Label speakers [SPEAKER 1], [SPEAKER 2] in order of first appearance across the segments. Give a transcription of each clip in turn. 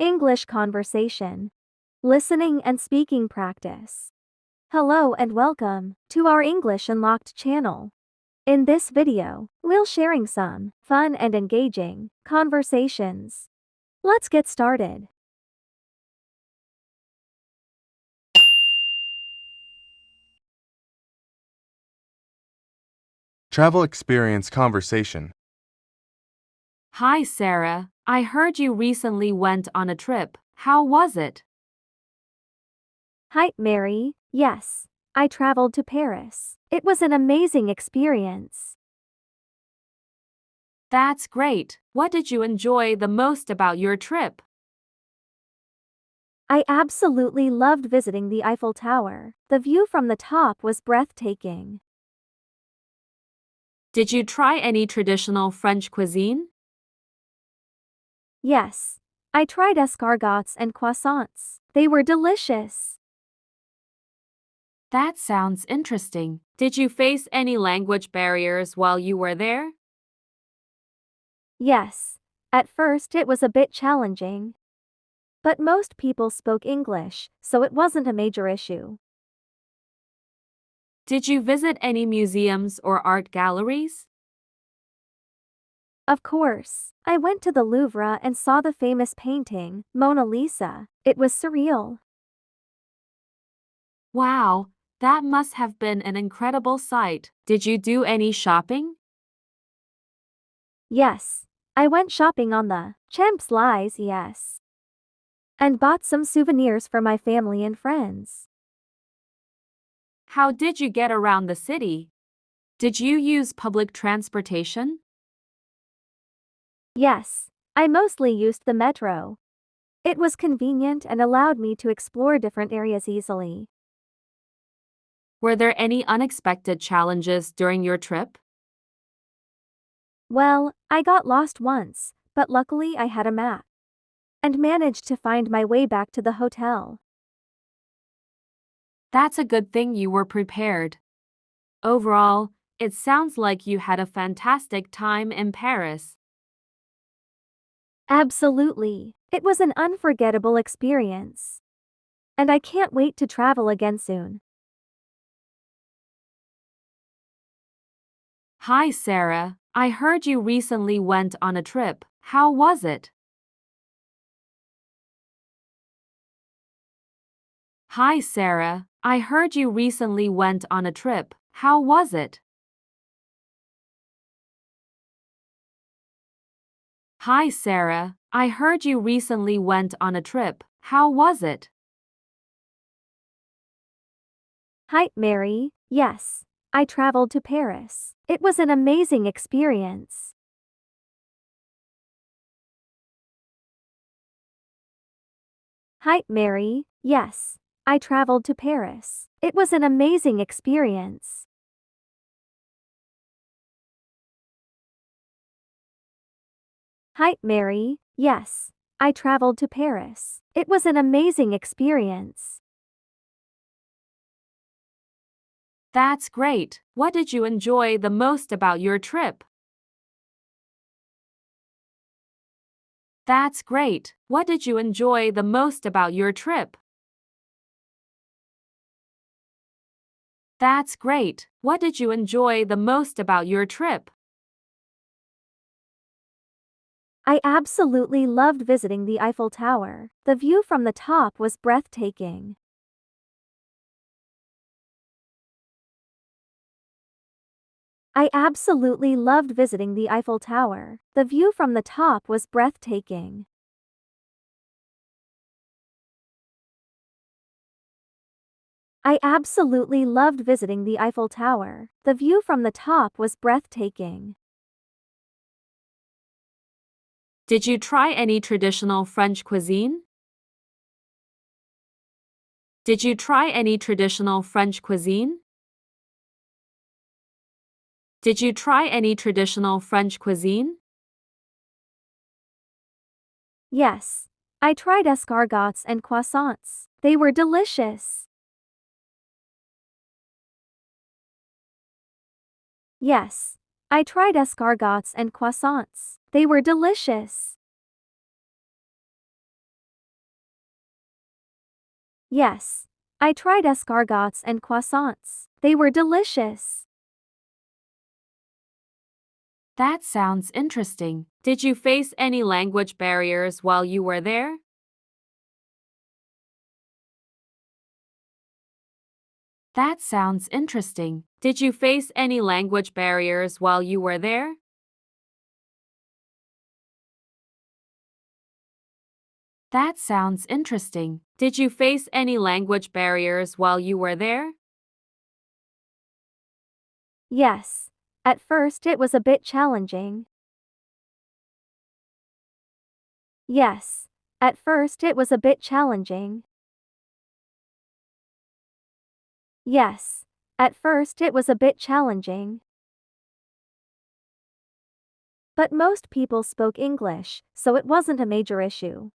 [SPEAKER 1] English conversation, listening and speaking practice. Hello and welcome to our English Unlocked channel. In this video, we'll sharing some fun and engaging conversations. Let's get started.
[SPEAKER 2] Travel experience conversation.
[SPEAKER 3] Hi, Sarah. I heard you recently went on a trip. How was it?
[SPEAKER 1] Hi, Mary. Yes, I traveled to Paris. It was an amazing experience.
[SPEAKER 3] That's great. What did you enjoy the most about your trip?
[SPEAKER 1] I absolutely loved visiting the Eiffel Tower. The view from the top was breathtaking.
[SPEAKER 3] Did you try any traditional French cuisine?
[SPEAKER 1] Yes, I tried escargots and croissants. They were delicious.
[SPEAKER 3] That sounds interesting. Did you face any language barriers while you were there?
[SPEAKER 1] Yes, at first it was a bit challenging. But most people spoke English, so it wasn't a major issue.
[SPEAKER 3] Did you visit any museums or art galleries?
[SPEAKER 1] Of course, I went to the Louvre and saw the famous painting, Mona Lisa. It was surreal.
[SPEAKER 3] Wow, that must have been an incredible sight. Did you do any shopping?
[SPEAKER 1] Yes, I went shopping on the Champs-Élysées and bought some souvenirs for my family and friends.
[SPEAKER 3] How did you get around the city? Did you use public transportation?
[SPEAKER 1] Yes, I mostly used the metro. It was convenient and allowed me to explore different areas easily.
[SPEAKER 3] Were there any unexpected challenges during your trip?
[SPEAKER 1] Well, I got lost once, but luckily I had a map and managed to find my way back to the hotel.
[SPEAKER 3] That's a good thing you were prepared. Overall, it sounds like you had a fantastic time in Paris.
[SPEAKER 1] Absolutely. It was an unforgettable experience. And I can't wait to travel again soon.
[SPEAKER 3] Hi, Sarah. I heard you recently went on a trip. How was it? Hi, Sarah. I heard you recently went on a trip. How was it? Hi, Sarah. I heard you recently went on a trip. How was it?
[SPEAKER 1] Hi, Mary. Yes, I traveled to Paris. It was an amazing experience. Hi, Mary. Yes, I traveled to Paris. It was an amazing experience. Hi, Mary. Yes, I traveled to Paris. It was an amazing experience.
[SPEAKER 3] That's great. What did you enjoy the most about your trip? That's great. What did you enjoy the most about your trip? That's great. What did you enjoy the most about your trip?
[SPEAKER 1] I absolutely loved visiting the Eiffel Tower. The view from the top was breathtaking. I absolutely loved visiting the Eiffel Tower. The view from the top was breathtaking. I absolutely loved visiting the Eiffel Tower. The view from the top was breathtaking.
[SPEAKER 3] Did you try any traditional French cuisine? Did you try any traditional French cuisine? Did you try any traditional French cuisine?
[SPEAKER 1] Yes, I tried escargots and croissants. They were delicious. Yes, I tried escargots and croissants. They were delicious. Yes. I tried escargots and croissants. They were delicious.
[SPEAKER 3] That sounds interesting. Did you face any language barriers while you were there? That sounds interesting. Did you face any language barriers while you were there? That sounds interesting. Did you face any language barriers while you were there?
[SPEAKER 1] Yes. At first it was a bit challenging. Yes. At first it was a bit challenging. Yes. At first it was a bit challenging. But most people spoke English, so it wasn't a major issue.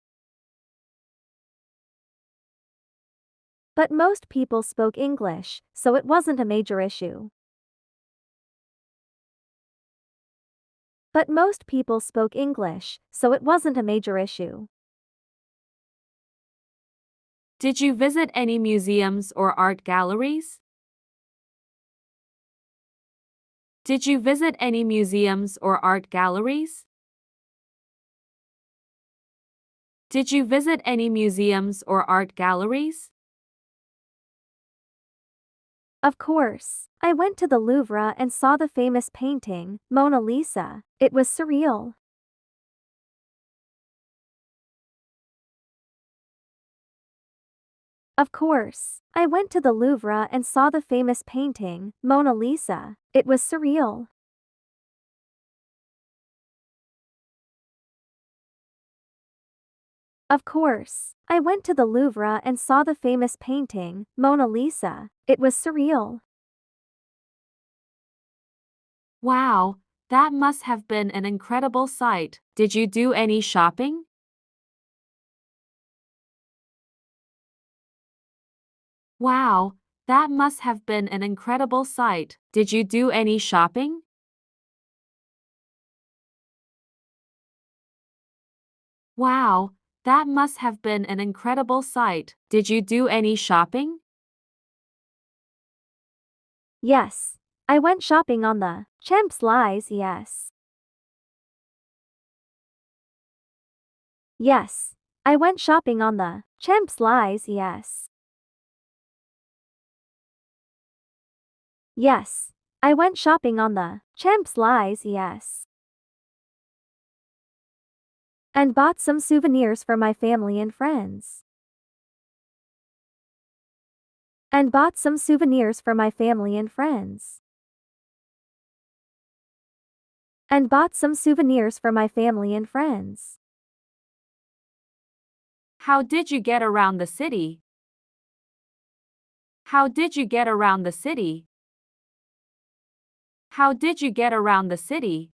[SPEAKER 1] But most people spoke English, so it wasn't a major issue. But most people spoke English, so it wasn't a major issue.
[SPEAKER 3] Did you visit any museums or art galleries? Did you visit any museums or art galleries? Did you visit any museums or art galleries?
[SPEAKER 1] Of course. I went to the Louvre and saw the famous painting, Mona Lisa. It was surreal. Of course. I went to the Louvre and saw the famous painting, Mona Lisa. It was surreal. Of course. I went to the Louvre and saw the famous painting, Mona Lisa. It was surreal.
[SPEAKER 3] Wow, that must have been an incredible sight. Did you do any shopping? Wow, that must have been an incredible sight. Did you do any shopping? Wow, that must have been an incredible sight. Did you do any shopping?
[SPEAKER 1] Yes. I went shopping on the Champs-Élysées, yes. Yes. I went shopping on the Champs-Élysées, yes. Yes. I went shopping on the Champs-Élysées, yes. And bought some souvenirs for my family and friends. And bought some souvenirs for my family and friends. And bought some souvenirs for my family and friends.
[SPEAKER 3] How did you get around the city? How did you get around the city? How did you get around the city?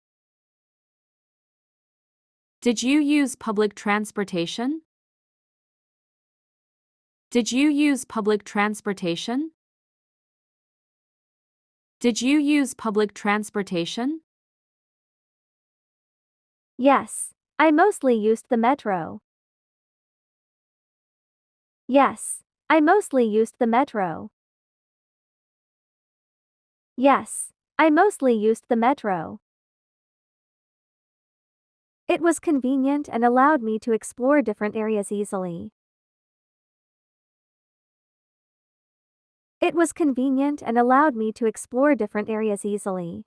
[SPEAKER 3] Did you use public transportation? Did you use public transportation? Did you use public transportation?
[SPEAKER 1] Yes. I mostly used the metro. Yes. I mostly used the metro. Yes. I mostly used the metro. It was convenient and allowed me to explore different areas easily. It was convenient and allowed me to explore different areas easily.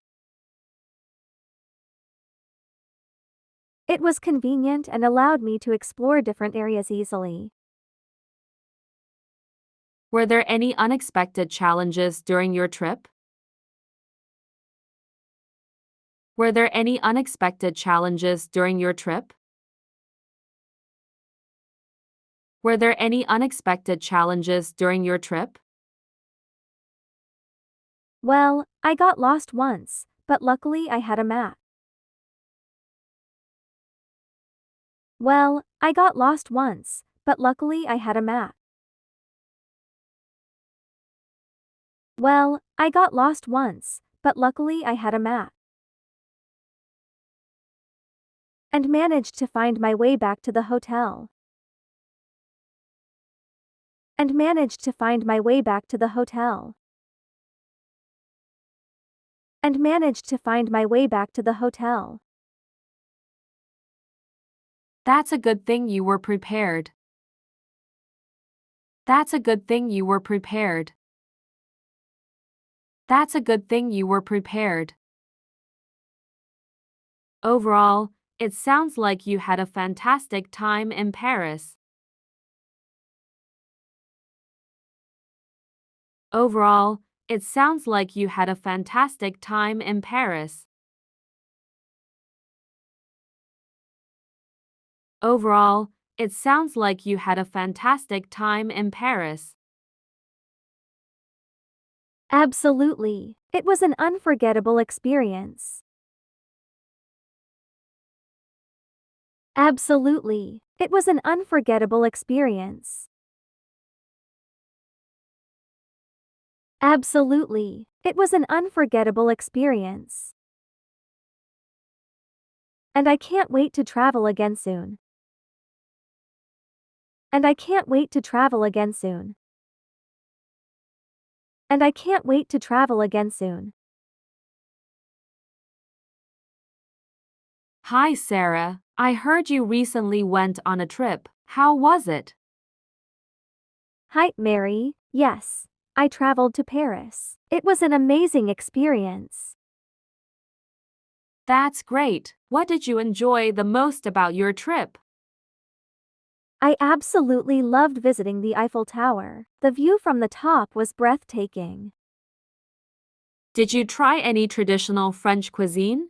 [SPEAKER 1] It was convenient and allowed me to explore different areas easily.
[SPEAKER 3] Were there any unexpected challenges during your trip? Were there any unexpected challenges during your trip? Were there any unexpected challenges during your trip?
[SPEAKER 1] Well, I got lost once, but luckily I had a map. Well, I got lost once, but luckily I had a map. Well, I got lost once, but luckily I had a map. And managed to find my way back to the hotel. and managed to find my way back to the hotel. And managed to find my way back to the hotel.
[SPEAKER 3] That's a good thing you were prepared. That's a good thing you were prepared. That's a good thing you were prepared. Overall, it sounds like you had a fantastic time in Paris. Overall, it sounds like you had a fantastic time in Paris. Overall, it sounds like you had a fantastic time in Paris.
[SPEAKER 1] Absolutely. It was an unforgettable experience. Absolutely. It was an unforgettable experience. Absolutely. It was an unforgettable experience. And I can't wait to travel again soon. And I can't wait to travel again soon. And I can't wait to travel again soon.
[SPEAKER 3] Hi, Sarah. I heard you recently went on a trip. How was it?
[SPEAKER 1] Hi, Mary. Yes, I traveled to Paris. It was an amazing experience.
[SPEAKER 3] That's great. What did you enjoy the most about your trip?
[SPEAKER 1] I absolutely loved visiting the Eiffel Tower. The view from the top was breathtaking.
[SPEAKER 3] Did you try any traditional French cuisine?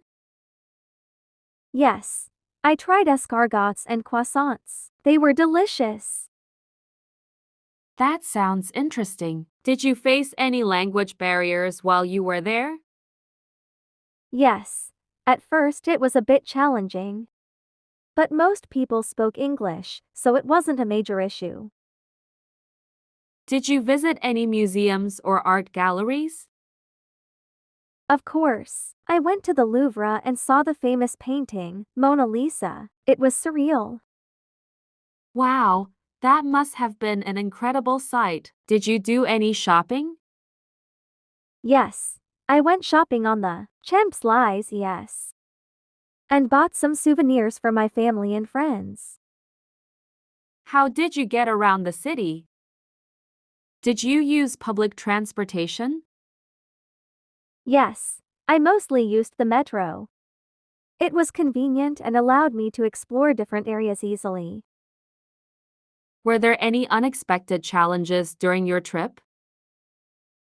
[SPEAKER 1] Yes, I tried escargots and croissants. They were delicious.
[SPEAKER 3] That sounds interesting. Did you face any language barriers while you were there?
[SPEAKER 1] Yes, at first it was a bit challenging. But most people spoke English, so it wasn't a major issue.
[SPEAKER 3] Did you visit any museums or art galleries?
[SPEAKER 1] Of course, I went to the Louvre and saw the famous painting, Mona Lisa. It was surreal.
[SPEAKER 3] Wow, that must have been an incredible sight. Did you do any shopping?
[SPEAKER 1] Yes, I went shopping on the Champs-Élysées and bought some souvenirs for my family and friends.
[SPEAKER 3] How did you get around the city? Did you use public transportation?
[SPEAKER 1] Yes, I mostly used the metro. It was convenient and allowed me to explore different areas easily.
[SPEAKER 3] Were there any unexpected challenges during your trip?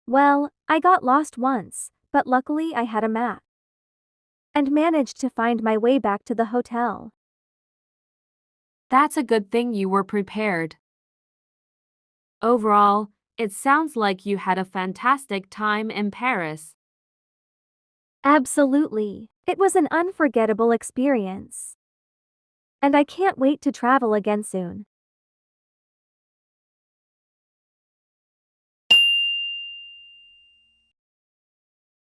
[SPEAKER 1] Well, I got lost once, but luckily I had a map and managed to find my way back to the hotel.
[SPEAKER 3] That's a good thing you were prepared. Overall, it sounds like you had a fantastic time in Paris.
[SPEAKER 1] Absolutely. It was an unforgettable experience. And I can't wait to travel again soon.